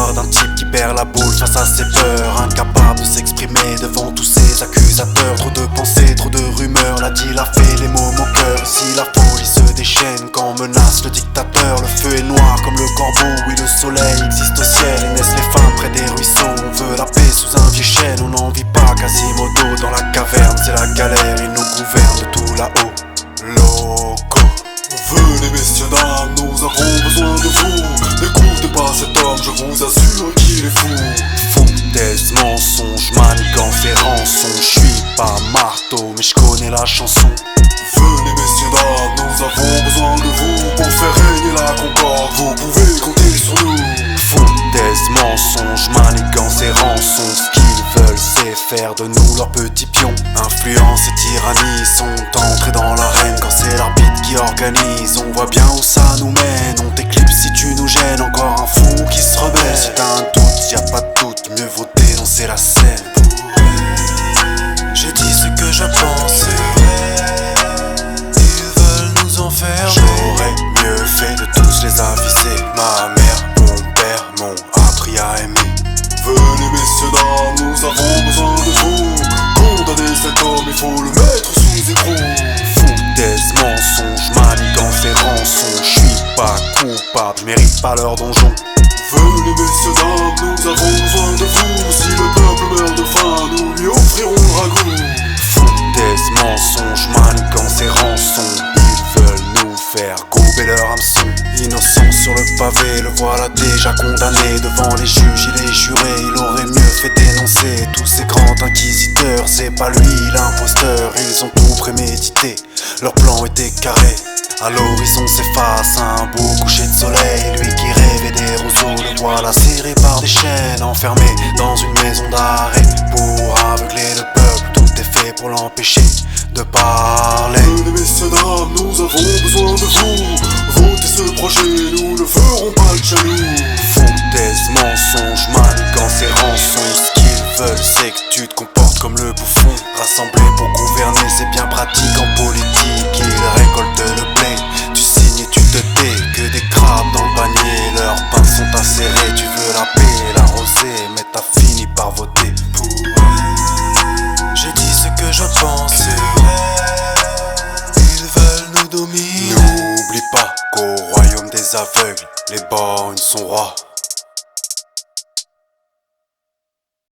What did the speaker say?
l'histoire d'un type qui perd la boule face à ses peurs, incapable de s'exprimer devant tous ses accusateurs. Trop de pensées, trop de rumeurs, la deal a fait les mots mon cœur. Ici la folie se déchaîne quand menace le dictateur. Le feu est noir comme le corbeau, oui le soleil existe au ciel et naissent les femmes près des ruisseaux. On veut la paix sous un vieux chêne, on n'en vit pas Quasimodo. Dans la caverne c'est la galère, il nous gouverne de tout là-haut. Loco. Venez messieurs dames, nous avons besoin de vous. N'écoutez pas cet homme, je vous assure qu'il est fou. Foutaise, mensonge, manigance et rançon. J'suis pas marteau mais j'connais la chanson. Venez messieurs dames, nous avons besoin de vous pour faire régner la concorde, vous pouvez compter sur nous. Foutaise, mensonge, manigance et rançon. Ce qu'ils veulent c'est faire de nous leurs petits pions. Influence et tyrannie sont entrés dans l'arène. Quand c'est l'arbitre qui organise, on voit bien où ça nous mène. On t'éclipse si tu nous gênes, encore un fou qui se rebelle. Si t'as un doute, y'a pas de doute, mieux vaut dénoncer la scène. J'ai dit ce que je pense, ils veulent nous enfermer. J'aurais mieux fait de tous les aviser. Ma mère, mon père, mon atria aimé. Venez messieurs dames, nous avons besoin de vous. Condamner cet homme, il faut le mettre sous écrou. Foutaise, mensonge, manigance et rançon. J'suis pas coupable, j'mérite pas leur donjon. Venez messieurs dames, nous avons besoin de vous. Si le peuple meurt de faim, nous lui offrirons le ragoût. Foutaise, mensonge, manigance et rançon. Ils veulent nous faire gober leur hameçon. Innocent sur le pavé, le voilà déjà condamné. Devant les juges il est juré, il aurait mieux fait dénoncer tous ces grands inquisiteurs. C'est pas lui l'imposteur, ils ont tout prémédité. Leur plan était carré. À l'horizon s'efface un beau coucher de soleil. Lui qui rêvait des roseaux, le voilà serré par des chaînes. Enfermé dans une maison d'arrêt pour aveugler le peuple. Tout est fait pour l'empêcher de parler. Venez messieurs dames, nous avons besoin de vous. Votez ce projet, nous ne ferons pas de jaloux. Foutaise, mensonge, manigance et rançon. Ce qu'ils veulent c'est que tu te comportes comme le bouffon. Rassemblés pour gouverner c'est bien pratique en politique. Ils récoltent le blé, tu signes et tu te tais. Que des crabes dans le panier, leurs pains sont acérés. Tu veux la paix et la rosée, mais t'as fini par voter pour. J'ai dit ce que je pense, ils veulent nous dominer. N'oublie pas qu'au royaume des aveugles, les borgnes sont rois.